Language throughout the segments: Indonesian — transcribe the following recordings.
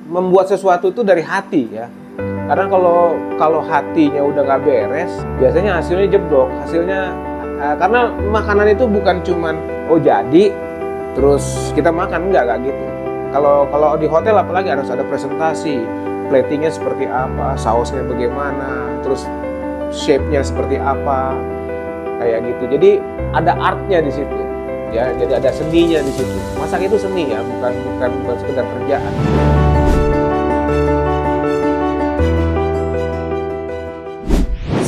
membuat sesuatu itu dari hati ya. Karena kalau hatinya udah nggak beres, biasanya hasilnya jeblok. Hasilnya karena makanan itu bukan cuman jadi terus kita makan, enggak gitu. Kalau di hotel apalagi harus ada presentasi, platingnya seperti apa, sausnya bagaimana, terus shape-nya seperti apa, kayak gitu. Jadi ada artnya di situ, ya. Jadi ada seninya di situ. Masak itu seni ya, bukan sekedar kerjaan.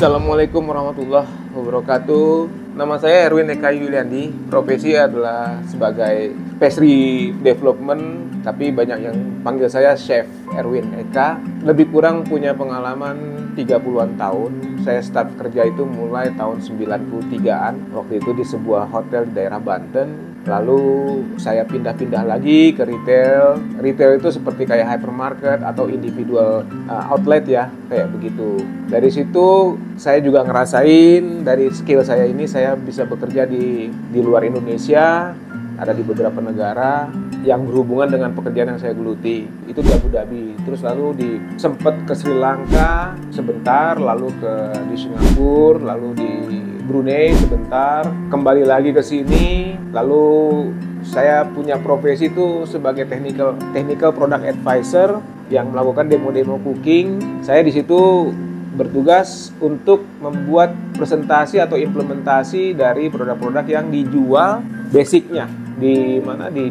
Assalamualaikum warahmatullahi wabarakatuh. Nama saya Erwin Eka Yuliandi. Profesi adalah sebagai pastry development, tapi banyak yang panggil saya Chef Erwin Eka. Lebih kurang punya pengalaman 30-an tahun. Saya start kerja itu mulai tahun 93-an. Waktu itu di sebuah hotel di daerah Banten. Lalu saya pindah-pindah lagi ke retail. Retail itu seperti kayak hypermarket atau individual outlet ya, kayak begitu. Dari situ saya juga ngerasain dari skill saya ini saya bisa bekerja di luar Indonesia, ada di beberapa negara yang berhubungan dengan pekerjaan yang saya geluti. Itu di Abu Dhabi, terus lalu sempet ke Sri Lanka sebentar, lalu di Singapura, lalu di Brunei sebentar, kembali lagi ke sini. Lalu saya punya profesi itu sebagai technical product advisor yang melakukan demo-demo cooking. Saya di situ bertugas untuk membuat presentasi atau implementasi dari produk-produk yang dijual basicnya di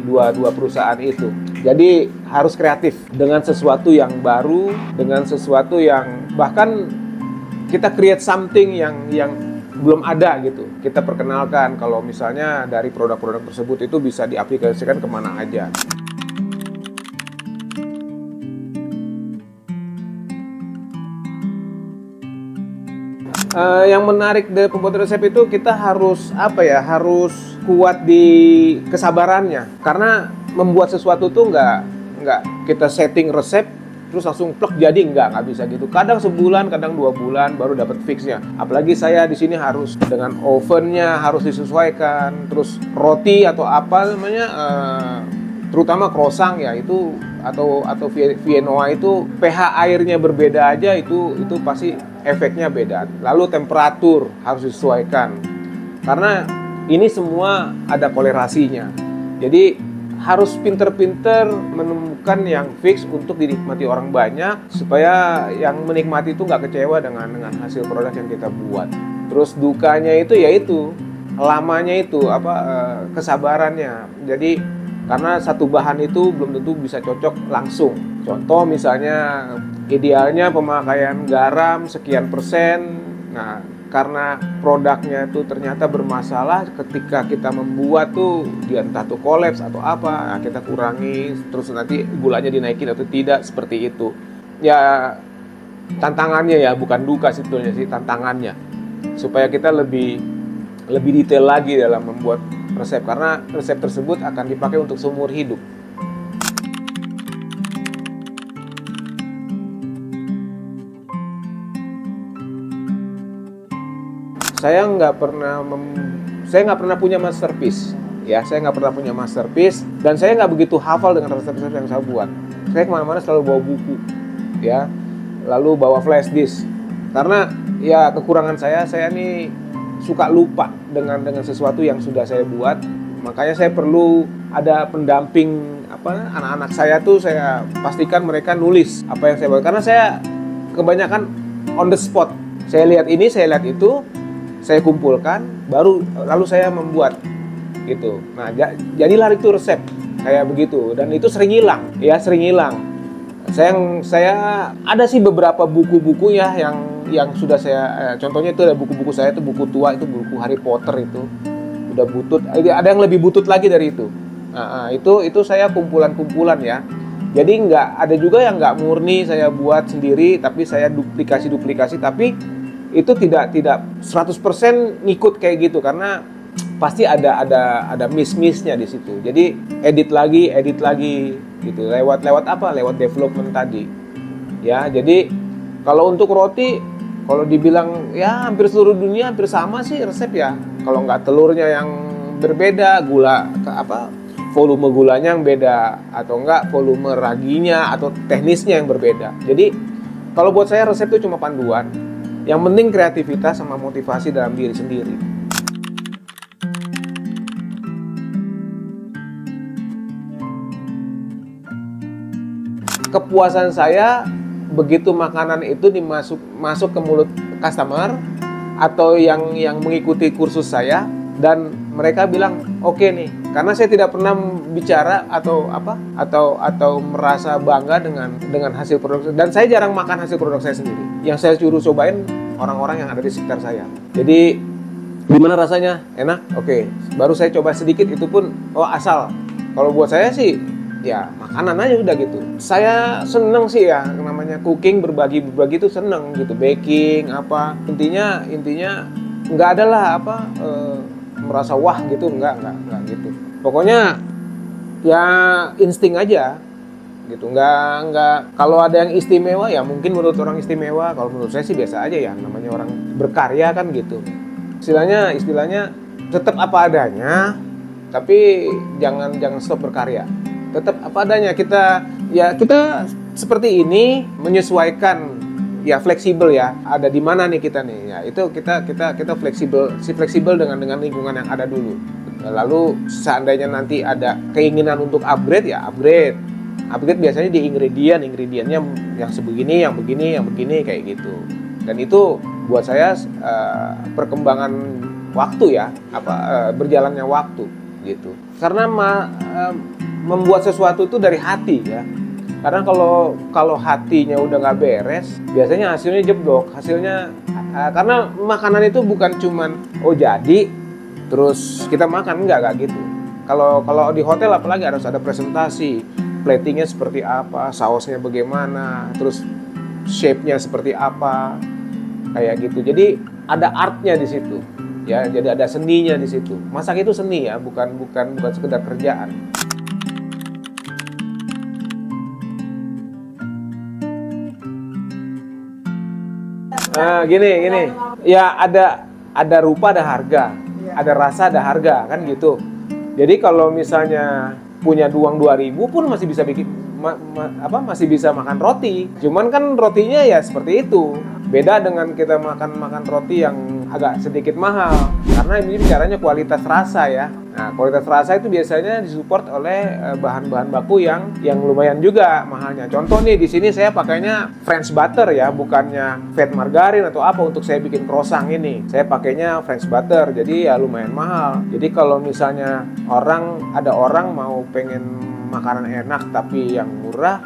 dua perusahaan itu. Jadi harus kreatif dengan sesuatu yang baru, dengan sesuatu yang bahkan kita create something yang belum ada gitu. Kita perkenalkan kalau misalnya dari produk-produk tersebut itu bisa diaplikasikan kemana aja. Yang menarik dari pembuatan resep itu kita harus harus kuat di kesabarannya. Karena membuat sesuatu tuh nggak kita setting resep terus langsung plek jadi, nggak bisa gitu. Kadang sebulan, kadang 2 bulan baru dapat fixnya. Apalagi saya di sini harus dengan ovennya harus disesuaikan, terus roti atau apa namanya, terutama croissant ya itu atau Viennoise itu pH airnya berbeda aja itu pasti efeknya beda. Lalu temperatur harus disesuaikan karena ini semua ada kolerasinya. Jadi harus pinter-pinter menemukan yang fix untuk dinikmati orang banyak supaya yang menikmati itu nggak kecewa dengan hasil produk yang kita buat. Terus dukanya itu lamanya itu kesabarannya. Jadi karena satu bahan itu belum tentu bisa cocok langsung. Contoh misalnya idealnya pemakaian garam sekian persen. Nah, karena produknya itu ternyata bermasalah ketika kita membuat tuh dia entah tuh kolaps atau apa, nah kita kurangi terus nanti gulanya dinaikin atau tidak, seperti itu. Ya tantangannya ya, bukan duka sebetulnya sih, tantangannya supaya kita lebih detail lagi dalam membuat resep karena resep tersebut akan dipakai untuk seumur hidup. Saya nggak pernah punya masterpiece ya, saya nggak pernah punya masterpiece dan saya nggak begitu hafal dengan resep-resep yang saya buat. Saya kemana-mana selalu bawa buku ya, lalu bawa flash disk karena ya kekurangan saya nih suka lupa dengan sesuatu yang sudah saya buat. Makanya saya perlu ada pendamping anak-anak saya tuh saya pastikan mereka nulis apa yang saya buat karena saya kebanyakan on the spot. Saya lihat ini, saya lihat itu, saya kumpulkan, lalu saya membuat gitu. Nah, jadilah itu resep kayak begitu dan itu sering hilang. Saya ada sih beberapa buku-buku ya yang sudah saya contohnya itu ada buku-buku saya itu buku tua, itu buku Harry Potter itu udah butut. Ada yang lebih butut lagi dari itu. Nah, itu saya kumpulan ya. Jadi ada juga yang nggak murni saya buat sendiri, tapi saya duplikasi tapi itu tidak 100% ngikut kayak gitu karena pasti ada miss-missnya di situ. Jadi edit lagi gitu lewat development tadi. Ya, jadi kalau untuk roti kalau dibilang ya hampir seluruh dunia hampir sama sih resep ya. Kalau nggak telurnya yang berbeda, volume gulanya yang beda, atau enggak volume raginya atau teknisnya yang berbeda. Jadi kalau buat saya resep itu cuma panduan. Yang penting kreativitas sama motivasi dalam diri sendiri. Kepuasan saya begitu makanan itu masuk ke mulut customer atau yang mengikuti kursus saya, dan mereka bilang oke nih, karena saya tidak pernah bicara atau merasa bangga dengan hasil produk, dan saya jarang makan hasil produk saya sendiri. Yang saya suruh cobain orang-orang yang ada di sekitar saya. Jadi gimana rasanya? Enak? Oke. Baru saya coba sedikit, itu pun asal. Kalau buat saya sih ya makanan aja udah gitu. Saya seneng sih ya, namanya cooking, berbagi itu seneng gitu, baking apa. Intinya nggak ada lah merasa wah gitu, nggak gitu. Pokoknya ya insting aja gitu, nggak kalau ada yang istimewa ya mungkin menurut orang istimewa, kalau menurut saya sih biasa aja ya, namanya orang berkarya kan gitu. Istilahnya tetap apa adanya, tapi jangan stop berkarya. Tetap apa adanya, kita seperti ini, menyesuaikan ya, fleksibel ya. Ada di mana nih kita nih ya, itu kita fleksibel dengan lingkungan yang ada dulu. Lalu seandainya nanti ada keinginan untuk upgrade ya upgrade biasanya di ingredientnya yang sebegini, yang begini kayak gitu. Dan itu buat saya perkembangan waktu ya, berjalannya waktu gitu. Karena membuat sesuatu itu dari hati ya. Karena kalau hatinya udah nggak beres, biasanya hasilnya jeblok. Karena makanan itu bukan cuman jadi terus kita makan, nggak gitu. Kalau di hotel apalagi harus ada presentasi, platingnya seperti apa, sausnya bagaimana, terus shape-nya seperti apa, kayak gitu. Jadi ada artnya di situ ya, jadi ada seninya di situ. Masak itu seni ya, bukan sekedar kerjaan. Gini ya, ada rupa ada harga, ada rasa ada harga kan gitu. Jadi kalau misalnya punya uang 2.000 pun masih bisa bikin masih bisa makan roti. Cuman kan rotinya ya seperti itu. Beda dengan kita makan roti yang agak sedikit mahal. Karena ini bicaranya kualitas rasa ya. Nah, kualitas rasa itu biasanya disupport oleh bahan-bahan baku yang lumayan juga mahalnya. Contoh nih, di sini saya pakainya French butter ya, bukannya fat margarin atau apa untuk saya bikin croissant ini. Saya pakainya French butter, jadi ya lumayan mahal. Jadi kalau misalnya ada orang mau pengen makanan enak tapi yang murah,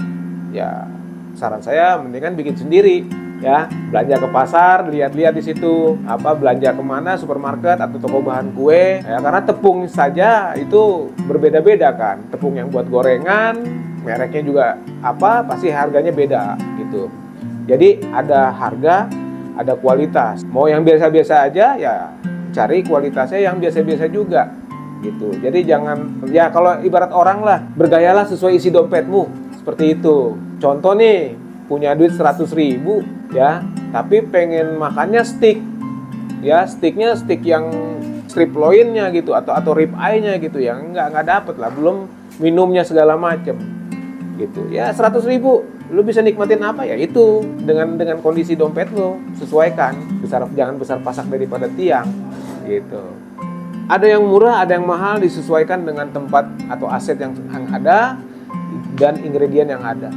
ya saran saya mendingan bikin sendiri. Ya, belanja ke pasar, lihat-lihat di situ, belanja kemana, supermarket atau toko bahan kue. Ya, karena tepung saja itu berbeda-beda kan. Tepung yang buat gorengan, mereknya juga pasti harganya beda gitu. Jadi ada harga, ada kualitas. Mau yang biasa-biasa aja ya cari kualitasnya yang biasa-biasa juga gitu. Jadi jangan, ya kalau ibarat orang lah, bergayalah sesuai isi dompetmu, seperti itu. Contoh nih, punya duit 100.000 ya, tapi pengen makannya steak ya, steaknya steak yang strip loinnya gitu, atau rib eye-nya gitu, yang nggak dapet lah, belum minumnya segala macem gitu ya. 100.000 lu bisa nikmatin apa ya, itu dengan kondisi dompet lu, sesuaikan. Jangan besar pasak daripada tiang gitu. Ada yang murah, ada yang mahal, disesuaikan dengan tempat atau aset yang ada dan ingredient yang ada.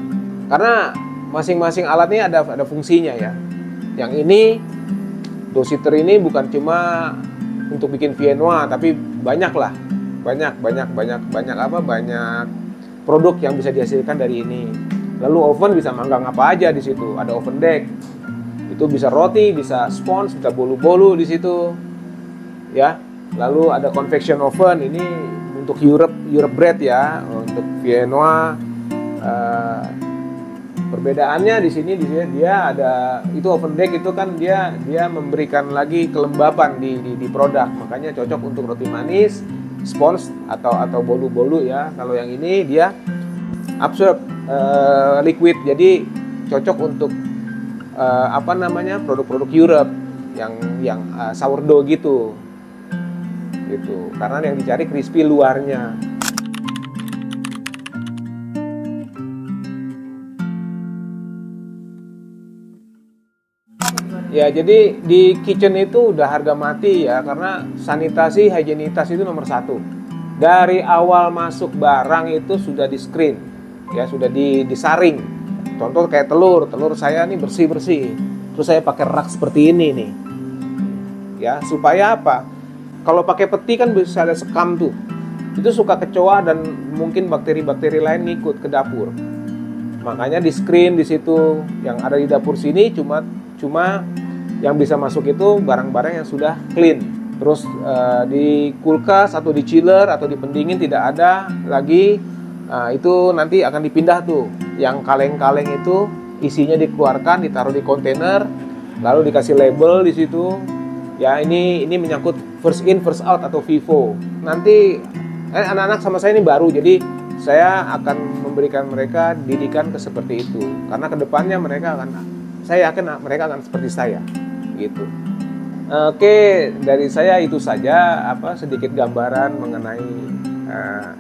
Karena masing-masing alat ini ada fungsinya ya. Yang ini dositer ini bukan cuma untuk bikin viennois, tapi banyak produk yang bisa dihasilkan dari ini. Lalu oven bisa manggang apa aja di situ. Ada oven deck. Itu bisa roti, bisa scones, bisa bolu-bolu di situ. Ya. Lalu ada convection oven, ini untuk Europe bread ya, untuk viennois. Perbedaannya di sini dia ada itu oven deck, itu kan dia memberikan lagi kelembapan di produk, makanya cocok untuk roti manis, scones atau bolu-bolu ya. Kalau yang ini dia absorb liquid, jadi cocok untuk produk-produk Europe yang sourdough gitu, karena yang dicari crispy luarnya. Ya, jadi di kitchen itu udah harga mati ya, karena sanitasi, higienitas itu nomor satu. Dari awal masuk barang itu sudah di screen, ya sudah disaring. Contoh kayak telur saya nih bersih-bersih. Terus saya pakai rak seperti ini nih. Ya, supaya apa? Kalau pakai peti kan bisa ada sekam tuh. Itu suka kecoa dan mungkin bakteri-bakteri lain ngikut ke dapur. Makanya di screen di situ yang ada di dapur sini cuma yang bisa masuk itu barang-barang yang sudah clean. Terus di kulkas atau di chiller atau di pendingin tidak ada lagi. Itu nanti akan dipindah tuh. Yang kaleng-kaleng itu isinya dikeluarkan, ditaruh di kontainer, lalu dikasih label di situ. Ya, ini menyangkut first in first out atau FIFO. Nanti anak-anak sama saya ini baru, jadi saya akan memberikan mereka didikan seperti itu. Karena kedepannya saya yakin mereka akan seperti saya, gitu. Oke, dari saya itu saja sedikit gambaran mengenai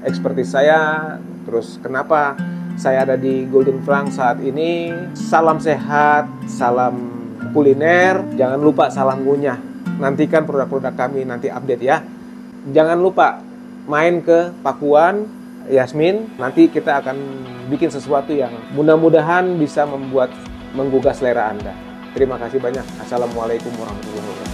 ekspertis saya. Terus kenapa saya ada di Golden Frank saat ini. Salam sehat, salam kuliner. Jangan lupa salam ngunyah. Nantikan produk-produk kami nanti update ya. Jangan lupa main ke Pakuan, Yasmin. Nanti kita akan bikin sesuatu yang mudah-mudahan bisa menggugah selera Anda. Terima kasih banyak. Assalamualaikum warahmatullahi wabarakatuh.